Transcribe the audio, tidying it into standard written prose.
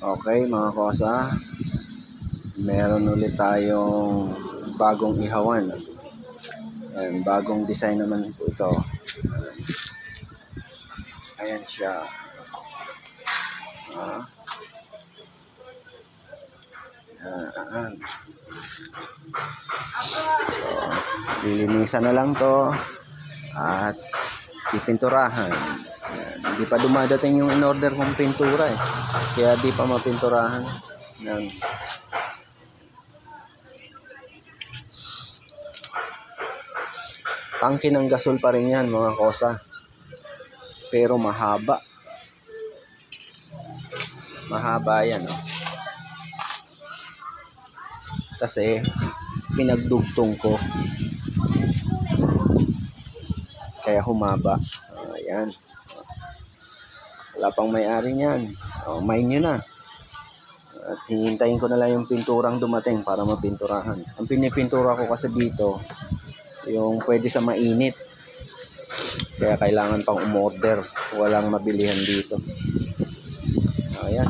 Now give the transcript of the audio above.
Okay mga kosa, meron ulit tayong bagong ihawan. Ayan, bagong design naman po ito. Ayan siya. Ayan. So, lilinisan na lang to at pipinturahan. Ayan. Hindi pa dumadating yung in-order kong pintura eh. Kaya di pa mapinturahan. Ayan. Tangke ng gasol pa rin yan mga kosa. Pero mahaba. Mahaba yan oh. Kasi pinagdugtong ko. Kaya humaba. Ayan. Wala pang may-ari niyan. Mine nyo na. At hihintayin ko na lang yung pinturang dumating para mapinturahan. Ang pinipintura ko kasi dito, yung pwede sa mainit. Kaya kailangan pang umorder. Walang mabilihan dito. Ayan.